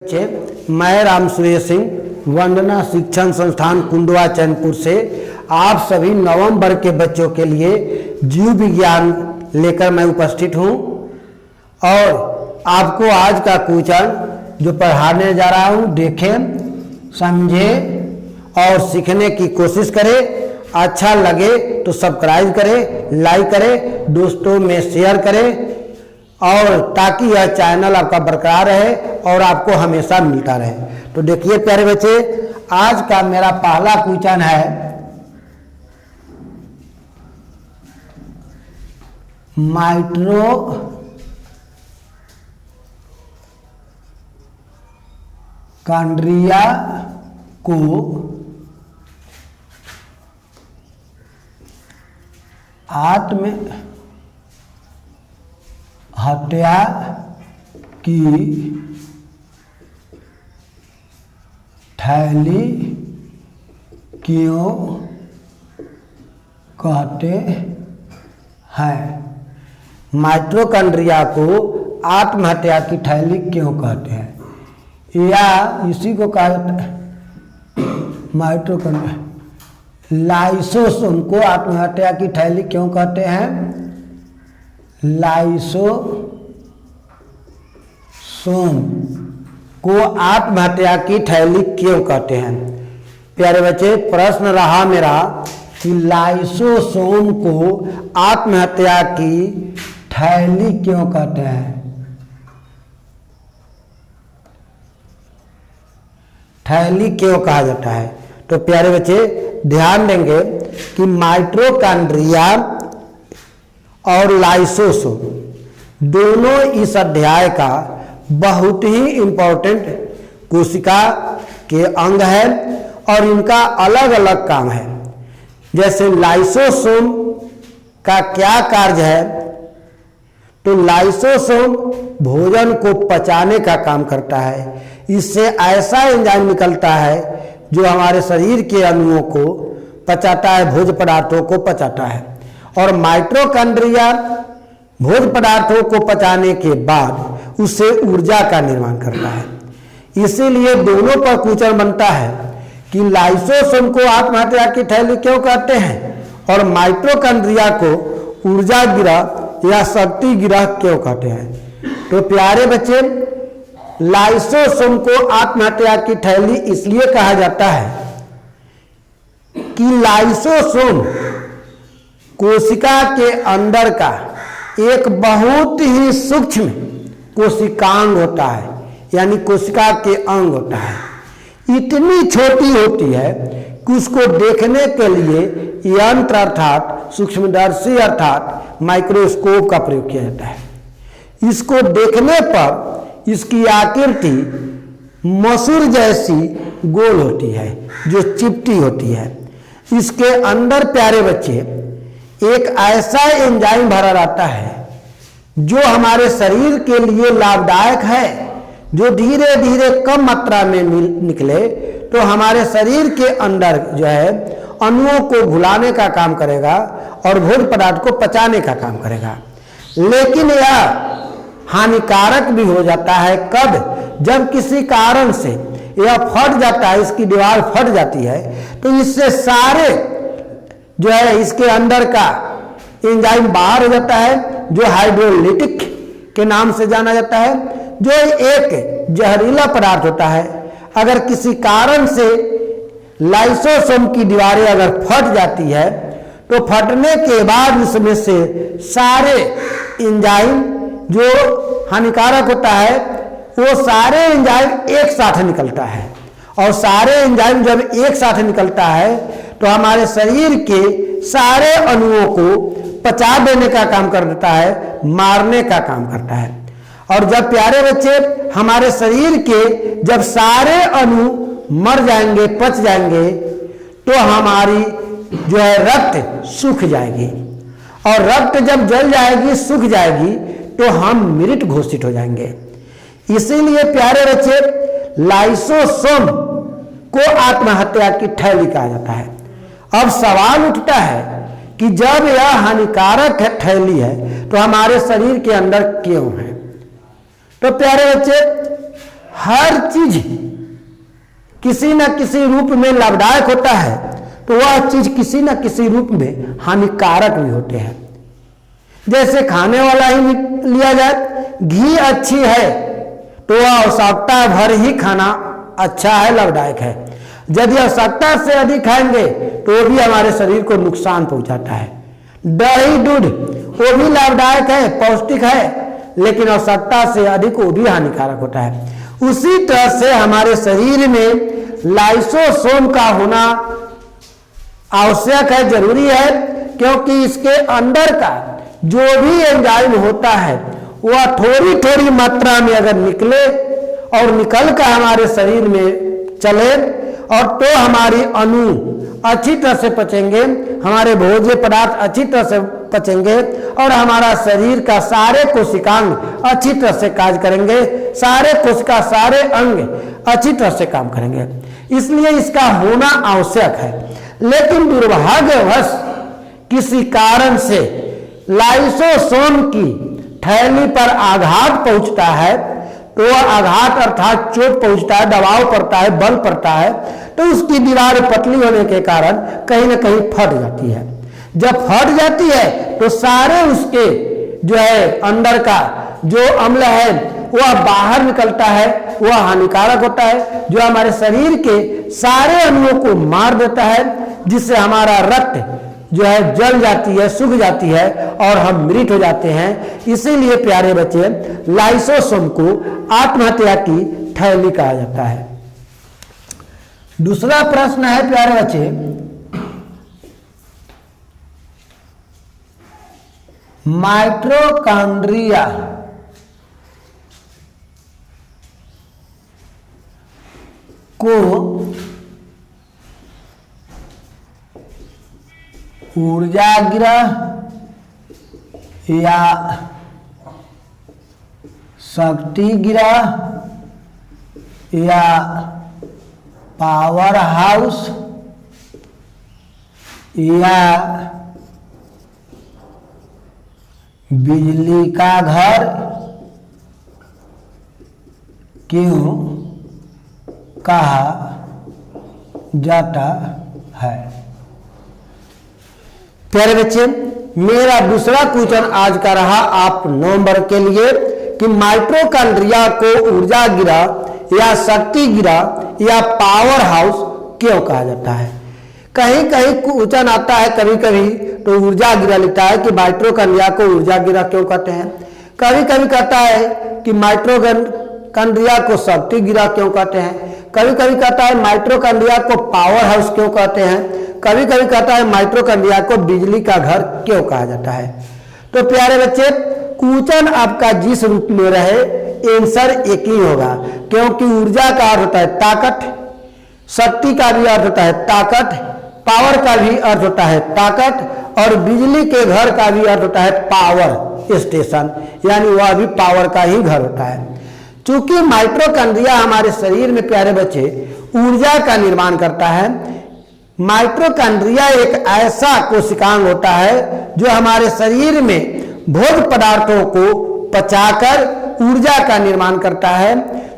मैं राम सुरेश सिंह वंदना शिक्षण संस्थान कुंडवा चैनपुर से आप सभी नवम वर्ग के बच्चों के लिए जीव विज्ञान लेकर मैं उपस्थित हूं और आपको आज का क्वेश्चन जो पढ़ाने जा रहा हूं देखें, समझें और सीखने की कोशिश करें। अच्छा लगे तो सब्सक्राइब करें, लाइक करें, दोस्तों में शेयर करें और ताकि यह चैनल आपका बरकरार रहे और आपको हमेशा मिलता रहे। तो देखिए प्यारे बच्चे, आज का मेरा पहला क्वेश्चन है माइटोकॉन्ड्रिया को आत्महत्या की थैली क्यों कहते हैं? माइटोकॉन्ड्रिया को आत्महत्या की थैली क्यों कहते हैं, या इसी को कहा जाता है माइटोकॉन्ड्रिया। लाइसोसोम को आत्महत्या की थैली क्यों कहते हैं? लाइसोसोम को आत्महत्या की थैली क्यों कहते हैं? प्यारे बच्चे, प्रश्न रहा मेरा कि लाइसोसोम को आत्महत्या की थैली क्यों कहते हैं? थैली क्यों कहा जाता है? तो प्यारे बच्चे ध्यान देंगे कि माइटोकॉन्ड्रिया और लाइसोसोम दोनों इस अध्याय का बहुत ही इम्पोर्टेंट कोशिका के अंग है और इनका अलग अलग काम है। जैसे लाइसोसोम का क्या कार्य है, तो लाइसोसोम भोजन को पचाने का काम करता है। इससे ऐसा एंजाइम निकलता है जो हमारे शरीर के अणुओं को पचाता है, भोज्य पदार्थों को पचाता है। और माइटोकॉन्ड्रिया भोज्य पदार्थों को पचाने के बाद उससे ऊर्जा का निर्माण करता है। इसीलिए दोनों पर क्वेश्चन बनता है कि लाइसोसोम को आत्महत्या की थैली क्यों कहते हैं और माइटोकॉन्ड्रिया को ऊर्जा गिरह या शक्ति गिरह क्यों कहते हैं। तो प्यारे बच्चे, लाइसोसोम को आत्महत्या की थैली इसलिए कहा जाता है कि लाइसोसोम कोशिका के अंदर का एक बहुत ही सूक्ष्म कोशिकांग होता है, यानी कोशिका के अंग होता है। इतनी छोटी होती है कि उसको देखने के लिए यंत्र अर्थात सूक्ष्मदर्शी अर्थात माइक्रोस्कोप का प्रयोग किया जाता है। इसको देखने पर इसकी आकृति मसूर जैसी गोल होती है जो चिपटी होती है। इसके अंदर प्यारे बच्चे एक ऐसा एंजाइम भरा रहता है जो हमारे शरीर के लिए लाभदायक है, जो धीरे धीरे कम मात्रा में निकले तो हमारे शरीर के अंदर जो है अणुओं को घुलाने का काम करेगा और भोज्य पदार्थ को पचाने का काम करेगा। लेकिन यह हानिकारक भी हो जाता है कब? जब किसी कारण से यह फट जाता है, इसकी दीवार फट जाती है, तो इससे सारे जो है इसके अंदर का एंजाइम बाहर हो जाता है जो हाइड्रोलिटिक के नाम से जाना जाता है, जो एक जहरीला पदार्थ होता है। अगर किसी कारण से लाइसोसोम की दीवारें अगर फट जाती है तो फटने के बाद उसमें से सारे एंजाइम जो हानिकारक होता है वो सारे एंजाइम एक साथ निकलता है। और सारे एंजाइम जब एक साथ निकलता है तो हमारे शरीर के सारे अणुओं को पचा देने का काम करता है, मारने का काम करता है। और जब प्यारे बच्चे हमारे शरीर के जब सारे अणु मर जाएंगे, पच जाएंगे, तो हमारी जो है रक्त सूख जाएगी और रक्त जब जल जाएगी, सूख जाएगी, तो हम मृत घोषित हो जाएंगे। इसीलिए प्यारे बच्चे लाइसोसोम को आत्महत्या की थैली कहा जाता है। अब सवाल उठता है कि जब यह हानिकारक है थैली है तो हमारे शरीर के अंदर क्यों है। तो प्यारे बच्चे, हर चीज किसी न किसी रूप में लाभदायक होता है, तो वह चीज किसी न किसी रूप में हानिकारक भी होते हैं। जैसे खाने वाला ही लिया जाए, घी अच्छी है तो वह आवश्यकता भर ही खाना अच्छा है, लाभदायक है। यदि आवश्यकता से अधिक खाएंगे तो वो भी हमारे शरीर को नुकसान पहुंचाता है। दही दूध वो भी लाभदायक है, पौष्टिक है, लेकिन आवश्यकता से अधिक वो भी हानिकारक होता है। उसी तरह से हमारे शरीर में लाइसोसोम का होना आवश्यक है, जरूरी है, क्योंकि इसके अंदर का जो भी एंजाइम होता है वह थोड़ी थोड़ी मात्रा में अगर निकले और निकल कर हमारे शरीर में चले और तो हमारी अणु अच्छी तरह से पचेंगे, हमारे भोज्य पदार्थ अच्छी तरह से पचेंगे और हमारा शरीर का सारे कोशिकांग अच्छी तरह से कार्य करेंगे, सारे कोशिका सारे अंग अच्छी तरह से काम करेंगे। इसलिए इसका होना आवश्यक है। लेकिन दुर्भाग्यवश किसी कारण से लाइसोसोम की थैली पर आघात पहुंचता है, तो वह आघात अर्थात चोट पहुंचता है, दबाव पड़ता है, बल पड़ता है, तो उसकी दीवार पतली होने के कारण कहीं ना कहीं फट जाती है। जब फट जाती है तो सारे उसके जो है अंदर का जो अम्ल है वह बाहर निकलता है, वह हानिकारक होता है, जो हमारे शरीर के सारे अंगों को मार देता है, जिससे हमारा रक्त जो है जल जाती है, सूख जाती है और हम मृत हो जाते हैं। इसीलिए प्यारे बच्चे, लाइसोसोम को आत्महत्या की थैली कहा जाता है। दूसरा प्रश्न है प्यारे बच्चे, माइटोकॉन्ड्रिया को ऊर्जा गृह या शक्ति गृह या पावर हाउस या बिजली का घर क्यों कहा जाता है? प्यारे बच्चे, मेरा दूसरा क्वेश्चन आज का रहा आप नवंबर के लिए कि माइटोकॉन्ड्रिया को ऊर्जा गृह या शक्ति गृह या पावर हाउस क्यों कहा जाता है। कहीं कहीं क्वेश्चन आता है, कभी कभी तो ऊर्जा गृह लिखता है कि माइटोकॉन्ड्रिया को ऊर्जा गृह क्यों कहते हैं, कभी कभी कहता है कि माइटोकॉन्ड्रिया को शक्ति गृह क्यों कहते हैं, कभी कभी कहता है माइटोकॉन्ड्रिया को पावर हाउस क्यों कहते हैं, कभी कभी कहता है माइटोकॉन्ड्रिया को बिजली का घर क्यों कहा जाता है। तो प्यारे बच्चे, क्वेश्चन आपका जिस रूप में रहे आंसर एक ही होगा, क्योंकि ऊर्जा का अर्थ होता है ताकत, शक्ति का भी अर्थ होता है ताकत, पावर का भी अर्थ होता है ताकत और बिजली के घर का भी अर्थ होता है पावर स्टेशन, यानी वह भी पावर का ही घर होता है। चूंकि माइटोकॉन्ड्रिया हमारे शरीर में प्यारे बच्चे ऊर्जा का निर्माण करता है। माइटोकॉन्ड्रिया एक ऐसा कोशिकांग होता है जो हमारे शरीर में भोज्य पदार्थों को पचाकर ऊर्जा का निर्माण करता है,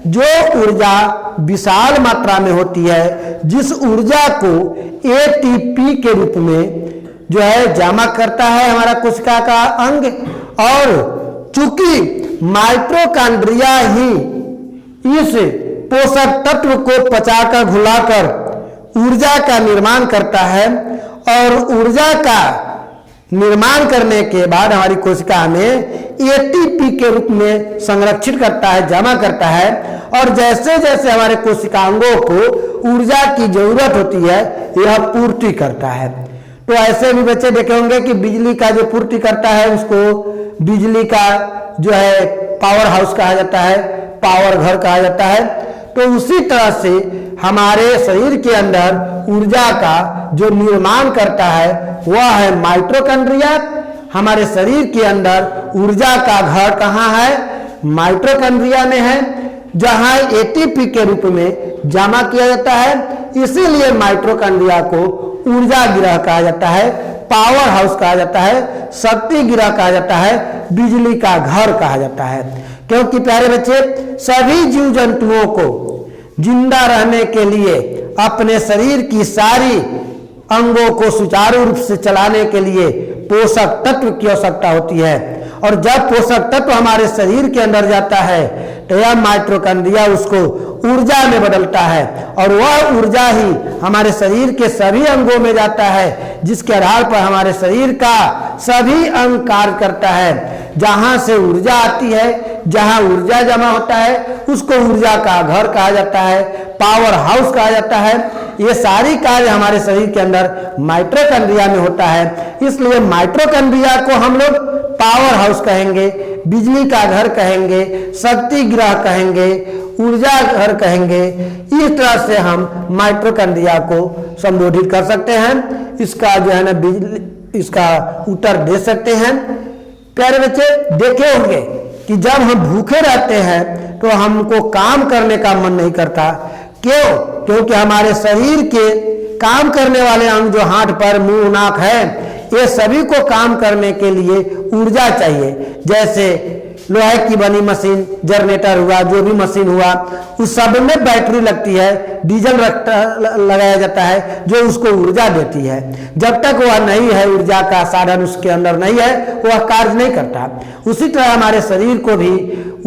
जो ऊर्जा विशाल मात्रा में होती है, जिस ऊर्जा को एटीपी के रूप में जो है जमा करता है हमारा कोशिका का अंग। और चूंकि माइटोकॉन्ड्रिया ही इस पोषक तत्व को पचाकर घुलाकर ऊर्जा का निर्माण करता है और ऊर्जा का निर्माण करने के बाद हमारी कोशिका में एटीपी के रूप में संरक्षित करता है, जमा करता है। और जैसे जैसे हमारे कोशिकांगों को ऊर्जा की जरूरत होती है यह पूर्ति करता है। तो ऐसे भी बच्चे देखे होंगे कि बिजली का जो पूर्ति करता है उसको बिजली का जो है पावर हाउस कहा जाता है, पावर घर कहा जाता है। तो उसी तरह से हमारे शरीर के अंदर ऊर्जा का जो निर्माण करता है वह है माइटोकॉन्ड्रिया। हमारे शरीर के अंदर ऊर्जा का घर कहाँ है? माइटोकॉन्ड्रिया में है, जहां एटीपी के रूप में जमा किया जाता है। इसीलिए माइटोकॉन्ड्रिया को ऊर्जा गृह कहा जाता है, पावर हाउस कहा जाता है, शक्ति गृह कहा जाता है, बिजली का घर कहा जाता है। क्योंकि प्यारे बच्चे सभी जीव जंतुओं को जिंदा रहने के लिए अपने शरीर की सारी अंगों को सुचारू रूप से चलाने के लिए पोषक तत्व की आवश्यकता होती है। और जब पोषक तत्व हमारे शरीर के अंदर जाता है तो यह माइटोकॉन्ड्रिया उसको ऊर्जा में बदलता है और वह ऊर्जा ही हमारे शरीर के सभी अंगों में जाता है, जिसके आधार पर हमारे शरीर का सभी अंग कार्य करता है। जहां से ऊर्जा आती है, जहां ऊर्जा जमा होता है, उसको ऊर्जा का घर कहा जाता है, पावर हाउस कहा जाता है। ये सारी कार्य हमारे शरीर के अंदर माइटोकॉन्ड्रिया में होता है। इसलिए माइटोकॉन्ड्रिया को हम लोग पावर हाउस कहेंगे, बिजली का घर कहेंगे, शक्ति ग्रह कहेंगे, ऊर्जा घर कहेंगे। इस तरह से हम माइटोकॉन्ड्रिया को संबोधित कर सकते हैं। इसका जो है ना बिजली, इसका उत्तर दे सकते हैं। प्यारे बच्चे देखे होंगे कि जब हम भूखे रहते हैं तो हमको काम करने का मन नहीं करता। क्यों? क्योंकि हमारे शरीर के काम करने वाले अंग जो हाथ पैर मुंह नाक है, ये सभी को काम करने के लिए ऊर्जा चाहिए। जैसे लोहे की बनी मशीन, जनरेटर हुआ, जो भी मशीन हुआ, उस सब में बैटरी लगती है, डीजल लगाया जाता है जो उसको ऊर्जा देती है। जब तक वह नहीं है, ऊर्जा का साधन उसके अंदर नहीं है, वह कार्य नहीं करता। उसी तरह हमारे शरीर को भी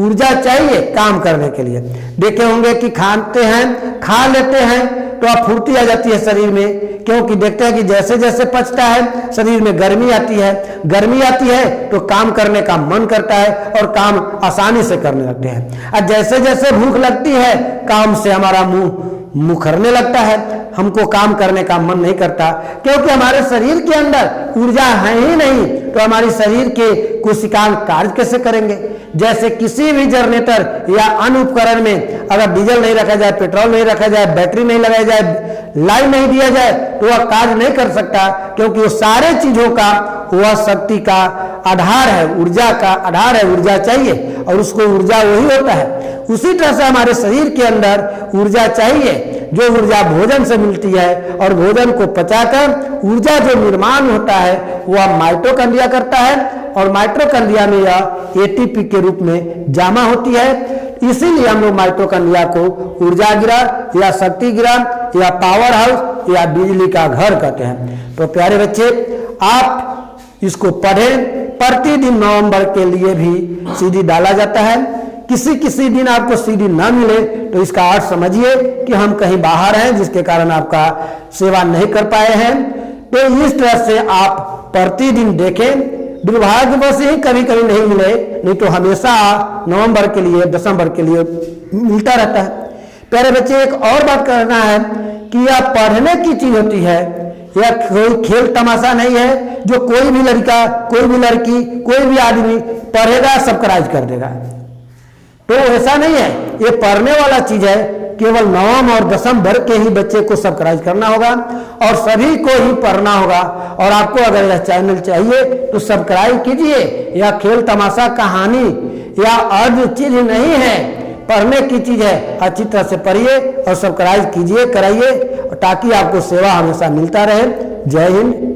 ऊर्जा चाहिए काम करने के लिए। देखे होंगे कि खाते हैं, खा लेते हैं तो अब फुर्ती आ जाती है शरीर में, क्योंकि देखते हैं कि जैसे जैसे पचता है शरीर में गर्मी आती है, गर्मी आती है तो काम करने का मन करता है और काम आसानी से करने लगते हैं। और जैसे जैसे भूख लगती है काम से हमारा मुंह मुखरने लगता है, हमको काम करने का मन नहीं करता, क्योंकि हमारे शरीर के अंदर ऊर्जा है ही नहीं। तो हमारे शरीर के कोशिकाएं कार्य कैसे करेंगे? जैसे किसी भी जनरेटर या अन्य उपकरण में अगर डीजल नहीं रखा जाए, पेट्रोल नहीं रखा जाए, बैटरी नहीं लगाई जाए, लाइन नहीं दिया जाए तो वह कार्य नहीं कर सकता, क्योंकि वो सारे चीजों का वह शक्ति का आधार है, ऊर्जा का आधार है। ऊर्जा चाहिए और उसको ऊर्जा वही होता है। उसी तरह से हमारे शरीर के अंदर ऊर्जा चाहिए, जो ऊर्जा भोजन से मिलती है, और भोजन को पचाकर ऊर्जा जो निर्माण होता है वह माइटोकॉन्ड्रिया करता है, और माइटोकॉन्ड्रिया में यह एटीपी के रूप में जमा होती है। इसीलिए हम लोग माइटोकॉन्ड्रिया को ऊर्जा ग्रह या शक्ति ग्रह या पावर हाउस या बिजली का घर कहते हैं। तो प्यारे बच्चे, आप इसको पढ़ें। प्रतिदिन नवंबर के लिए भी सीडी डाला जाता है। किसी किसी दिन आपको सीडी ना मिले तो इसका अर्थ समझिए कि हम कहीं बाहर हैं, जिसके कारण आपका सेवा नहीं कर पाए हैं। तो इस तरह से आप प्रतिदिन देखें। दुर्भाग्यवश ही कभी कभी नहीं मिले, नहीं तो हमेशा नवंबर के लिए, दिसंबर के लिए मिलता रहता है। प्यारे बच्चे, एक और बात करना है कि यह पढ़ने की चीज होती है, यह कोई खेल तमाशा नहीं है जो कोई भी लड़का, कोई भी लड़की, कोई भी आदमी पढ़ेगा सब्सक्राइब कर देगा। तो ऐसा नहीं है, ये पढ़ने वाला चीज है। केवल नवम और दसम वर्ग के ही बच्चे को सब्सक्राइब करना होगा और सभी को ही पढ़ना होगा। और आपको अगर यह चैनल चाहिए तो सब्सक्राइब कीजिए। यह खेल तमाशा, कहानी या और चीज नहीं है, पढ़ने की चीज है। अच्छी तरह से पढ़िए और सब्सक्राइब कीजिए, कराइए, ताकि आपको सेवा हमेशा मिलता रहे। जय हिंद।